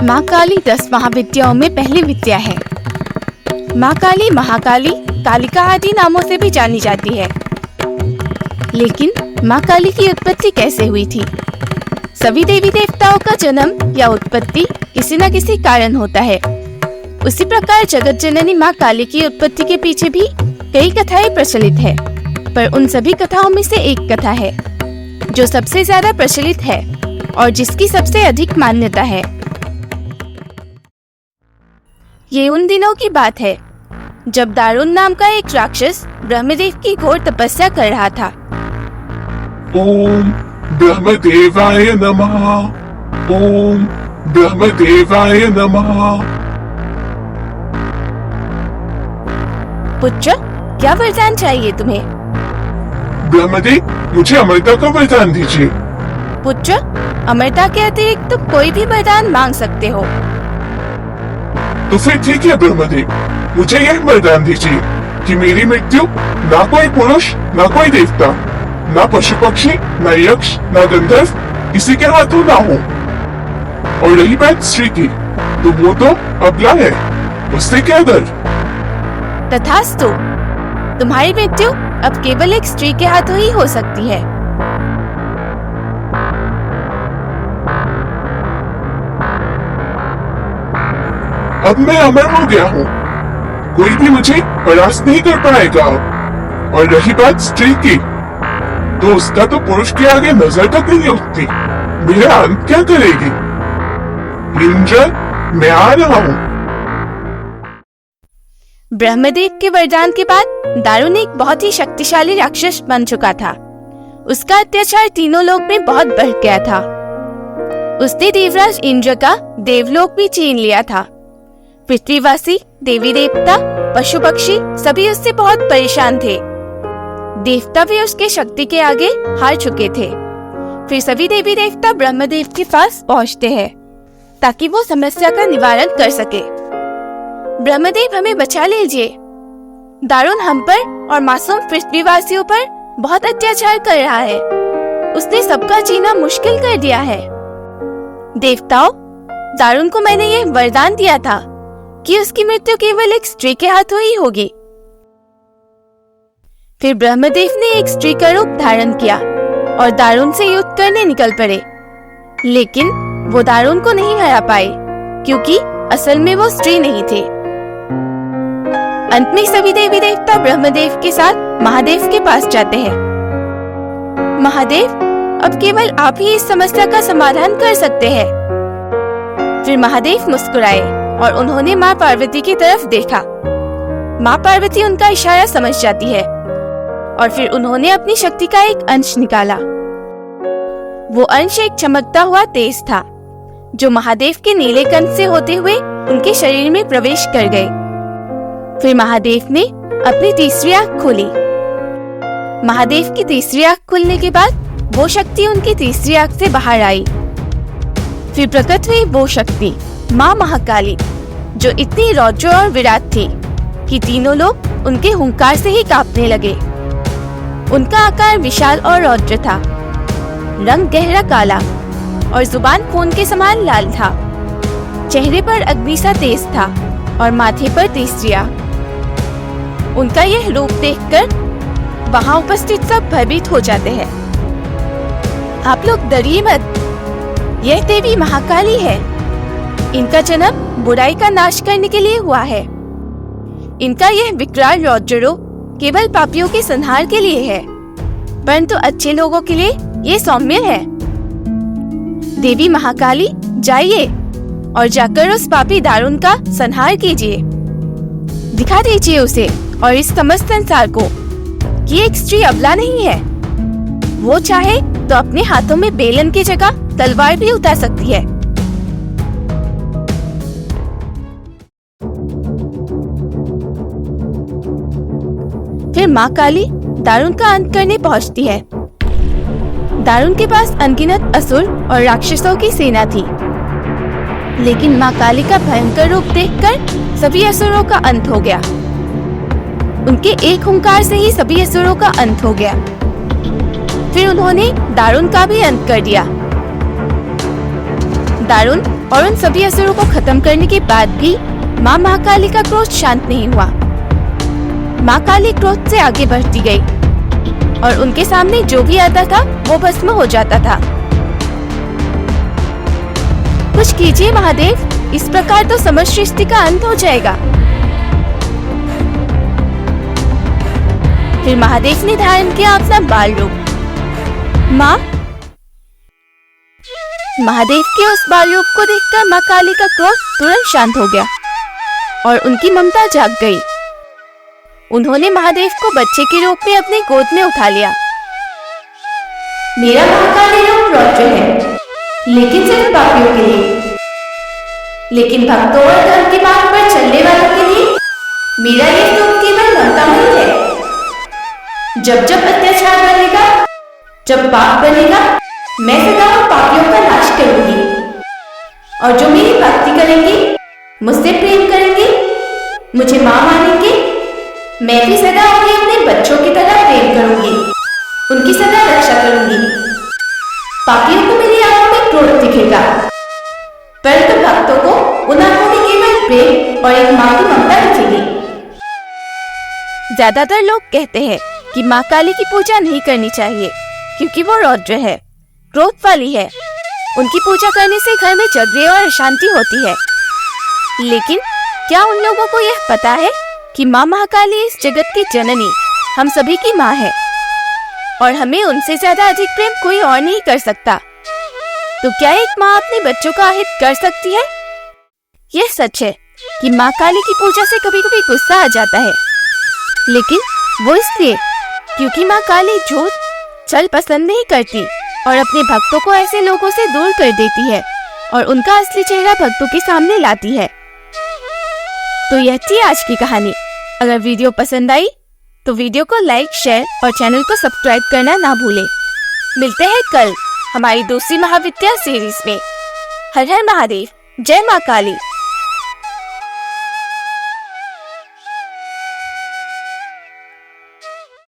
माँ काली 10 महाविद्याओं में पहली विद्या है। माँ काली महाकाली, कालिका आदि नामों से भी जानी जाती है। लेकिन माँ काली की उत्पत्ति कैसे हुई थी? सभी देवी देवताओं का जन्म या उत्पत्ति किसी न किसी कारण होता है। उसी प्रकार जगत जननी माँ काली की उत्पत्ति के पीछे भी कई कथाएं प्रचलित है, पर उन सभी कथाओं में से एक कथा है जो सबसे ज्यादा प्रचलित है और जिसकी सबसे अधिक मान्यता है। ये उन दिनों की बात है जब दारुण नाम का एक राक्षस ब्रह्मदेव की घोर तपस्या कर रहा था। ओम ब्रह्मदेवाय नमः। ओम ब्रह्मदेवाय नमः। पुत्र, क्या वरदान चाहिए तुम्हें? ब्रह्मदेव, मुझे अमरता का वरदान दीजिए। पुत्र, अमरता के अतिरिक्त तुम कोई भी वरदान मांग सकते हो। तो फिर ठीक है ब्रह्मदेव, मुझे यह वरदान दीजिए कि मेरी मृत्यु ना कोई पुरुष, ना कोई देवता, ना पशु पक्षी, ना यक्ष, ना गंधर्व किसी के हाथों ना हो। और रही बात स्त्री की, तो वो तो अबला है, उससे क्या डर। तथास्तु, तुम्हारी मृत्यु अब केवल एक स्त्री के हाथों ही हो सकती है। अब मैं अमर हो गया हूँ, कोई भी मुझे परास्त नहीं कर पाएगा। और रही बात स्त्री की, तो उसका तो पुरुष के आगे नजर तक नहीं उठती। मेरा अंत क्या करेगी? इंद्र, मैं आ रहा हूँ। ब्रह्मदेव के वरदान के बाद दारुण एक बहुत ही शक्तिशाली राक्षस बन चुका था। उसका अत्याचार तीनों लोक में बहुत बढ़ गया था। उसने देवराज इंद्र का देवलोक भी छीन लिया था। पृथ्वीवासी, देवी देवता, पशु पक्षी सभी उससे बहुत परेशान थे। देवता भी उसके शक्ति के आगे हार चुके थे। फिर सभी देवी देवता ब्रह्मदेव के पास पहुँचते हैं ताकि वो समस्या का निवारण कर सके। ब्रह्मदेव, हमें बचा लीजिए। दारुण हम पर और मासूम पृथ्वीवासियों पर बहुत अत्याचार कर रहा है। उसने सबका जीना मुश्किल कर दिया है। देवताओं, दारुण को मैंने यह वरदान दिया था कि उसकी मृत्यु केवल एक स्त्री के हाथों ही होगी। फिर ब्रह्मदेव ने एक स्त्री का रूप धारण किया और दारुण से युद्ध करने निकल पड़े। लेकिन वो दारुण को नहीं हरा पाए क्योंकि असल में वो स्त्री नहीं थे। अंत में सभी देवी देवता ब्रह्मदेव के साथ महादेव के पास जाते हैं। महादेव, अब केवल आप ही इस समस्या का समाधान कर सकते हैं। फिर महादेव मुस्कुराए और उन्होंने माँ पार्वती की तरफ देखा। माँ पार्वती उनका इशारा समझ जाती है और फिर उन्होंने अपनी शक्ति का एक अंश निकाला। वो अंश एक चमकता हुआ तेज था जो महादेव के नीले कंठ से होते हुए उनके शरीर में प्रवेश कर गए। फिर महादेव ने अपनी तीसरी आंख खोली। महादेव की तीसरी आंख खुलने के बाद वो शक्ति उनकी तीसरी आंख से बाहर आई। फिर प्रकट हुई वो शक्ति माँ महाकाली, जो इतनी रौद्र और विराट थी कि तीनों लोग उनके हुंकार से ही कांपने लगे। उनका आकार विशाल और रौद्र था, रंग गहरा काला और जुबान खून के समान लाल था। चेहरे पर अग्नि सा तेज था और माथे पर तीसरी आंख। उनका यह रूप देखकर वहां उपस्थित सब भयभीत हो जाते हैं। आप लोग डरिए मत, यह देवी महाकाली है। इनका जन्म बुराई का नाश करने के लिए हुआ है। इनका यह विकराल रौद्र रूप केवल पापियों के संहार के लिए है, परंतु अच्छे लोगों के लिए ये सौम्य है। देवी महाकाली, जाइए और जाकर उस पापी दारुण का संहार कीजिए। दिखा दीजिए उसे और इस समस्त संसार को कि एक स्त्री अबला नहीं है। वो चाहे तो अपने हाथों में बेलन की जगह तलवार भी उठा सकती है। फिर माँ काली दारुण का अंत करने पहुँचती है। दारुण के पास अनगिनत असुर और राक्षसों की सेना थी, लेकिन माँ काली का भयंकर रूप देखकर सभी असुरों का अंत हो गया। उनके एक हुंकार से ही सभी असुरों का अंत हो गया। फिर उन्होंने दारुण का भी अंत कर दिया। दारुण और उन सभी असुरों को खत्म करने के बाद भी माँ महाकाली का क्रोध शांत नहीं हुआ। माँ काली क्रोध से आगे बढ़ती गई और उनके सामने जो भी आता था वो भस्म हो जाता था। कुछ कीजिए महादेव, इस प्रकार तो समस्त सृष्टि का अंत हो जाएगा। फिर महादेव ने धारण किया अपना बाल रूप। माँ महादेव के उस बाल रूप को देखकर माँ काली का क्रोध तुरंत शांत हो गया और उनकी ममता जाग गई। उन्होंने महादेव को बच्चे के रूप में अपनी गोद में उठा लिया। मेरा महाकाली रूप रौद्र है, लेकिन सिर्फ पापियों के लिए। लेकिन भक्तों और धर्म के मार्ग पर चलने वालों के लिए मेरा ये रूप केवल ममतामय है। जब जब अत्याचार बनेगा, जब पाप बनेगा, मैं सदा उन पापियों का नाश करूंगी। और जो मेरी भक्ति करेंगे, मुझसे प्रेम करेंगे, मुझे माँ मानेंगे, मैं भी सदा उन्हें अपने बच्चों की तरह प्रेम करूंगी, उनकी सदा रक्षा करूंगी। पापियों को मेरी आंखों में क्रोध दिखेगा, परंतु भक्तों को उन आंखों में केवल प्रेम और एक माँ की ममता दिखेगी। ज्यादातर लोग कहते हैं कि माँ काली की पूजा नहीं करनी चाहिए क्योंकि वो रौद्र है, क्रोध वाली है। उनकी पूजा करने से घर में झगड़े और अशांति होती है। लेकिन क्या उन लोगों को यह पता है कि माँ महाकाली इस जगत की जननी, हम सभी की माँ है और हमें उनसे ज्यादा अधिक प्रेम कोई और नहीं कर सकता। तो क्या एक माँ अपने बच्चों का हित कर सकती है? यह सच है कि माँ काली की पूजा से कभी कभी गुस्सा आ जाता है, लेकिन वो इसलिए क्योंकि माँ काली झूठ छल पसंद नहीं करती और अपने भक्तों को ऐसे लोगों से दूर कर देती है और उनका असली चेहरा भक्तों के सामने लाती है। तो यह थी आज की कहानी। अगर वीडियो पसंद आई तो वीडियो को लाइक, शेयर और चैनल को सब्सक्राइब करना ना भूलें। मिलते हैं कल हमारी दूसरी महाविद्या सीरीज में। हर हर महादेव, जय माँ काली।